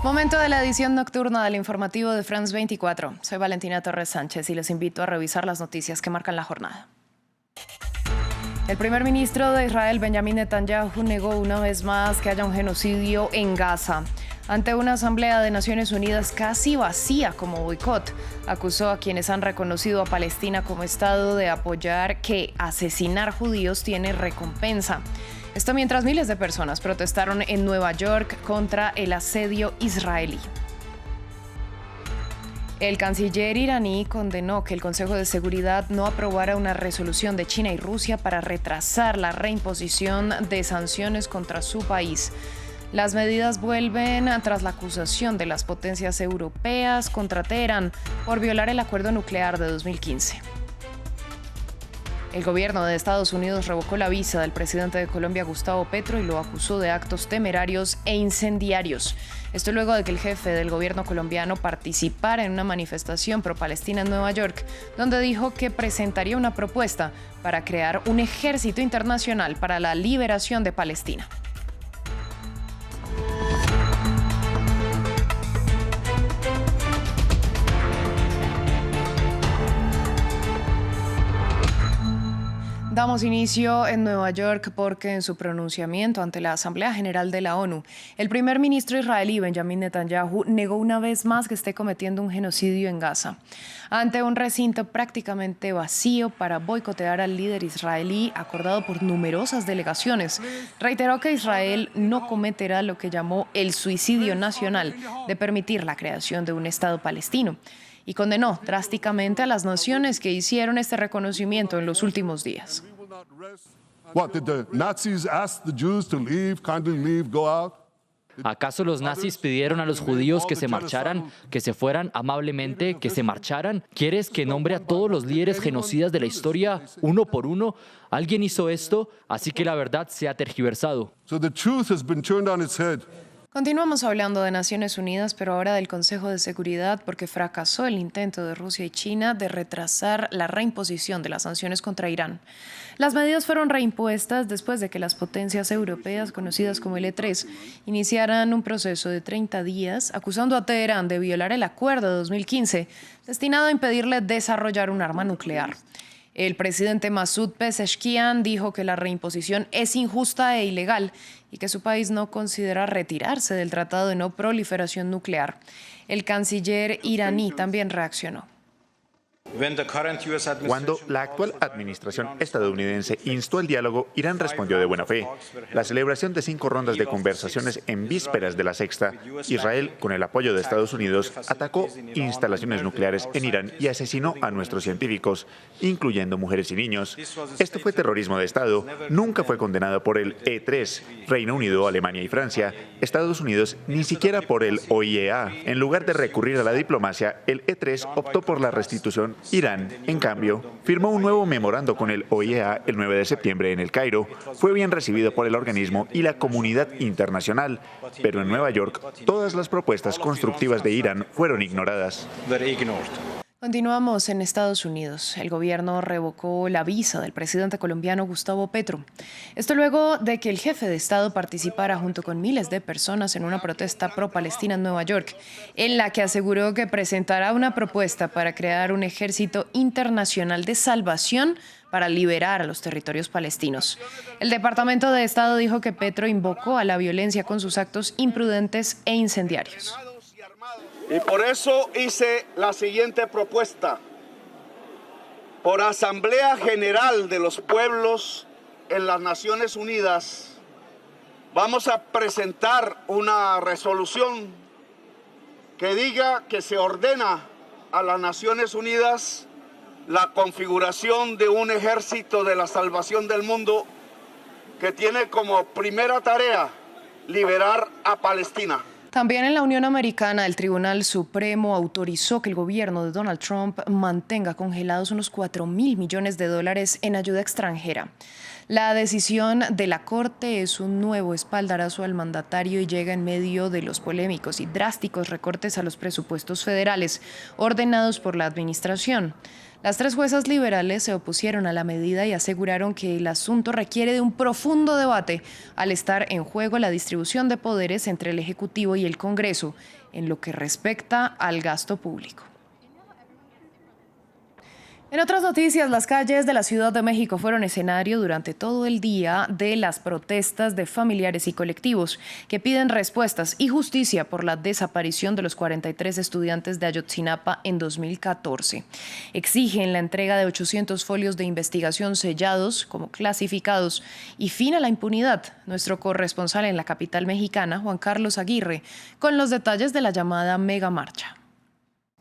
Momento de la edición nocturna del informativo de France 24. Soy Valentina Torres Sánchez y les invito a revisar las noticias que marcan la jornada. El primer ministro de Israel, Benjamin Netanyahu, negó una vez más que haya un genocidio en Gaza. Ante una asamblea de Naciones Unidas casi vacía como boicot, acusó a quienes han reconocido a Palestina como Estado de apoyar que asesinar judíos tiene recompensa. Esto mientras miles de personas protestaron en Nueva York contra el asedio israelí. El canciller iraní condenó que el Consejo de Seguridad no aprobara una resolución de China y Rusia para retrasar la reimposición de sanciones contra su país. Las medidas vuelven tras la acusación de las potencias europeas contra Teherán por violar el acuerdo nuclear de 2015. El gobierno de Estados Unidos revocó la visa del presidente de Colombia, Gustavo Petro, y lo acusó de actos temerarios e incendiarios. Esto luego de que el jefe del gobierno colombiano participara en una manifestación pro-Palestina en Nueva York, donde dijo que presentaría una propuesta para crear un ejército internacional para la liberación de Palestina. Damos inicio en Nueva York porque en su pronunciamiento ante la Asamblea General de la ONU, el primer ministro israelí Benjamin Netanyahu negó una vez más que esté cometiendo un genocidio en Gaza. Ante un recinto prácticamente vacío para boicotear al líder israelí, acordado por numerosas delegaciones, reiteró que Israel no cometerá lo que llamó el suicidio nacional de permitir la creación de un Estado palestino, y condenó drásticamente a las naciones que hicieron este reconocimiento en los últimos días. ¿Acaso los nazis pidieron a los judíos que se marcharan, que se fueran amablemente, que se marcharan? ¿Quieres que nombre a todos los líderes genocidas de la historia uno por uno? ¿Alguien hizo esto? Así que la verdad se ha tergiversado. Continuamos hablando de Naciones Unidas, pero ahora del Consejo de Seguridad, porque fracasó el intento de Rusia y China de retrasar la reimposición de las sanciones contra Irán. Las medidas fueron reimpuestas después de que las potencias europeas, conocidas como el E3, iniciaran un proceso de 30 días acusando a Teherán de violar el acuerdo de 2015 destinado a impedirle desarrollar un arma nuclear. El presidente Masoud Pezeshkian dijo que la reimposición es injusta e ilegal y que su país no considera retirarse del Tratado de No Proliferación Nuclear. El canciller iraní también reaccionó. Cuando la actual administración estadounidense instó el diálogo, Irán respondió de buena fe. La celebración de 5 rondas de conversaciones en vísperas de la sexta, Israel, con el apoyo de Estados Unidos, atacó instalaciones nucleares en Irán y asesinó a nuestros científicos, incluyendo mujeres y niños. Esto fue terrorismo de Estado. Nunca fue condenado por el E3, Reino Unido, Alemania y Francia. Estados Unidos ni siquiera por el OIEA. En lugar de recurrir a la diplomacia, el E3 optó por la restitución. Irán, en cambio, firmó un nuevo memorando con el OIEA el 9 de septiembre en El Cairo. Fue bien recibido por el organismo y la comunidad internacional, pero en Nueva York todas las propuestas constructivas de Irán fueron ignoradas. Continuamos en Estados Unidos. El gobierno revocó la visa del presidente colombiano Gustavo Petro. Esto luego de que el jefe de Estado participara junto con miles de personas en una protesta pro-Palestina en Nueva York, en la que aseguró que presentará una propuesta para crear un ejército internacional de salvación para liberar a los territorios palestinos. El Departamento de Estado dijo que Petro invocó a la violencia con sus actos imprudentes e incendiarios. Y por eso hice la siguiente propuesta. Por Asamblea General de los Pueblos en las Naciones Unidas, vamos a presentar una resolución que diga que se ordena a las Naciones Unidas la configuración de un ejército de la salvación del mundo que tiene como primera tarea liberar a Palestina. También en la Unión Americana, el Tribunal Supremo autorizó que el gobierno de Donald Trump mantenga congelados unos $4.000 millones en ayuda extranjera. La decisión de la Corte es un nuevo espaldarazo al mandatario y llega en medio de los polémicos y drásticos recortes a los presupuestos federales ordenados por la administración. Las 3 juezas liberales se opusieron a la medida y aseguraron que el asunto requiere de un profundo debate al estar en juego la distribución de poderes entre el Ejecutivo y el Congreso en lo que respecta al gasto público. En otras noticias, las calles de la Ciudad de México fueron escenario durante todo el día de las protestas de familiares y colectivos que piden respuestas y justicia por la desaparición de los 43 estudiantes de Ayotzinapa en 2014. Exigen la entrega de 800 folios de investigación sellados como clasificados y fin a la impunidad. Nuestro corresponsal en la capital mexicana, Juan Carlos Aguirre, con los detalles de la llamada Mega Marcha.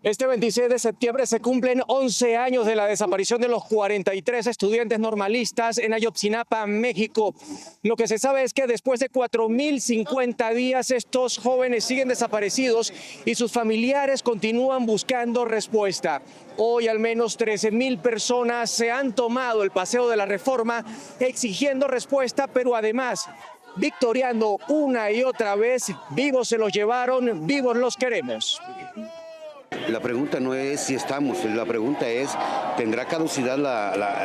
Este 26 de septiembre se cumplen 11 años de la desaparición de los 43 estudiantes normalistas en Ayotzinapa, México. Lo que se sabe es que después de 4.050 días estos jóvenes siguen desaparecidos y sus familiares continúan buscando respuesta. Hoy al menos 13.000 personas se han tomado el Paseo de la Reforma exigiendo respuesta, pero además victoriando una y otra vez: vivos se los llevaron, vivos los queremos. La pregunta no es si estamos, la pregunta es, ¿tendrá caducidad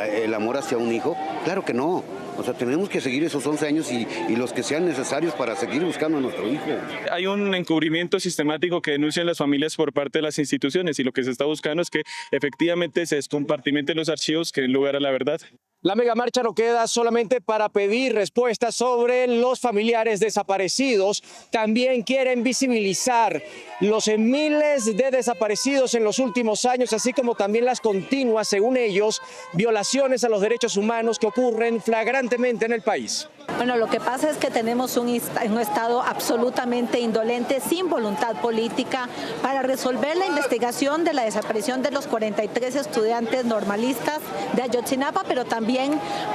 el amor hacia un hijo? Claro que no. O sea, tenemos que seguir esos 11 años y los que sean necesarios para seguir buscando a nuestro hijo. Hay un encubrimiento sistemático que denuncian las familias por parte de las instituciones y lo que se está buscando es que efectivamente se descompartimenten los archivos que den lugar a la verdad. La megamarcha no queda solamente para pedir respuestas sobre los familiares desaparecidos. También quieren visibilizar los miles de desaparecidos en los últimos años, así como también las continuas, según ellos, violaciones a los derechos humanos que ocurren flagrantemente en el país. Bueno, lo que pasa es que tenemos un Estado absolutamente indolente, sin voluntad política, para resolver la investigación de la desaparición de los 43 estudiantes normalistas de Ayotzinapa, pero también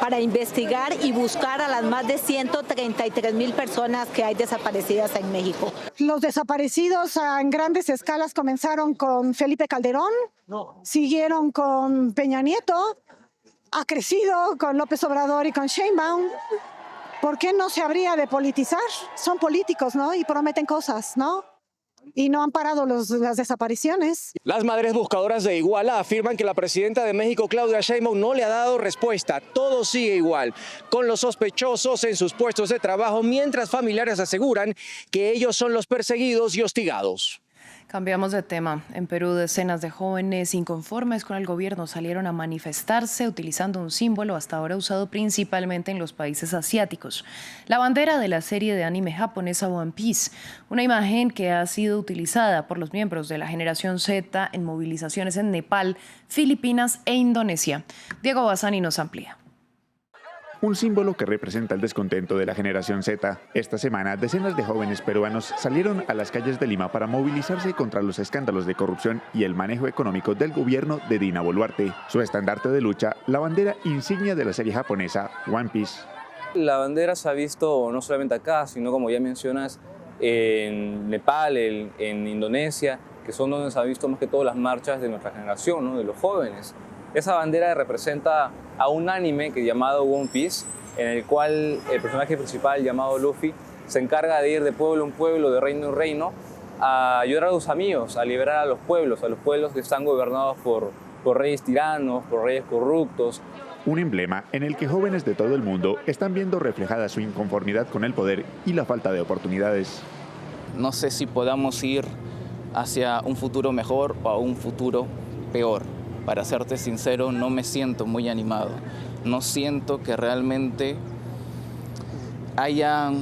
para investigar y buscar a las más de 133.000 personas que hay desaparecidas en México. Los desaparecidos en grandes escalas comenzaron con Felipe Calderón, siguieron con Peña Nieto, ha crecido con López Obrador y con Sheinbaum. ¿Por qué no se habría de politizar? Son políticos, ¿no? Y prometen cosas, ¿no? Y no han parado las desapariciones. Las madres buscadoras de Iguala afirman que la presidenta de México, Claudia Sheinbaum, no le ha dado respuesta. Todo sigue igual, con los sospechosos en sus puestos de trabajo, mientras familiares aseguran que ellos son los perseguidos y hostigados. Cambiamos de tema. En Perú, decenas de jóvenes inconformes con el gobierno salieron a manifestarse utilizando un símbolo hasta ahora usado principalmente en los países asiáticos: la bandera de la serie de anime japonesa One Piece, una imagen que ha sido utilizada por los miembros de la generación Z en movilizaciones en Nepal, Filipinas e Indonesia. Diego Bassani nos amplía. Un símbolo que representa el descontento de la generación Z. Esta semana, decenas de jóvenes peruanos salieron a las calles de Lima para movilizarse contra los escándalos de corrupción y el manejo económico del gobierno de Dina Boluarte. Su estandarte de lucha, la bandera insignia de la serie japonesa One Piece. La bandera se ha visto no solamente acá, sino, como ya mencionas, en Nepal, en Indonesia, que son donde se han visto más que todo las marchas de nuestra generación, ¿no? De los jóvenes. Esa bandera representa a un anime llamado One Piece, en el cual el personaje principal, llamado Luffy, se encarga de ir de pueblo en pueblo, de reino en reino, a ayudar a los amigos, a liberar a los pueblos que están gobernados por reyes tiranos, por reyes corruptos. Un emblema en el que jóvenes de todo el mundo están viendo reflejada su inconformidad con el poder y la falta de oportunidades. No sé si podamos ir hacia un futuro mejor o a un futuro peor. Para serte sincero, no me siento muy animado. No siento que realmente haya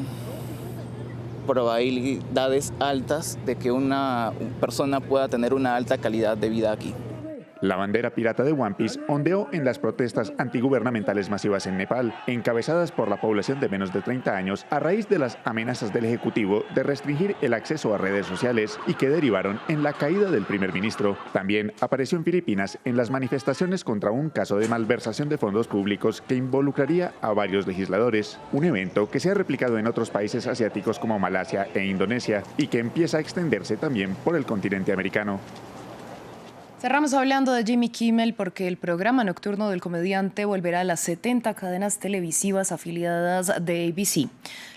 probabilidades altas de que una persona pueda tener una alta calidad de vida aquí. La bandera pirata de One Piece ondeó en las protestas antigubernamentales masivas en Nepal, encabezadas por la población de menos de 30 años a raíz de las amenazas del Ejecutivo de restringir el acceso a redes sociales y que derivaron en la caída del primer ministro. También apareció en Filipinas en las manifestaciones contra un caso de malversación de fondos públicos que involucraría a varios legisladores, un evento que se ha replicado en otros países asiáticos como Malasia e Indonesia y que empieza a extenderse también por el continente americano. Cerramos hablando de Jimmy Kimmel porque el programa nocturno del comediante volverá a las 70 cadenas televisivas afiliadas de ABC.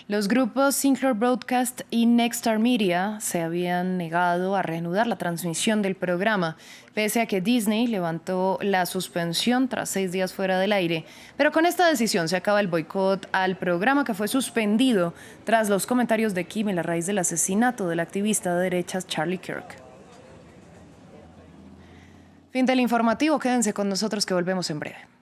Los grupos Sinclair Broadcast y Nexstar Media se habían negado a reanudar la transmisión del programa, pese a que Disney levantó la suspensión tras 6 días fuera del aire. Pero con esta decisión se acaba el boicot al programa, que fue suspendido tras los comentarios de Kimmel a raíz del asesinato del activista de derechas Charlie Kirk. Fin del informativo, quédense con nosotros que volvemos en breve.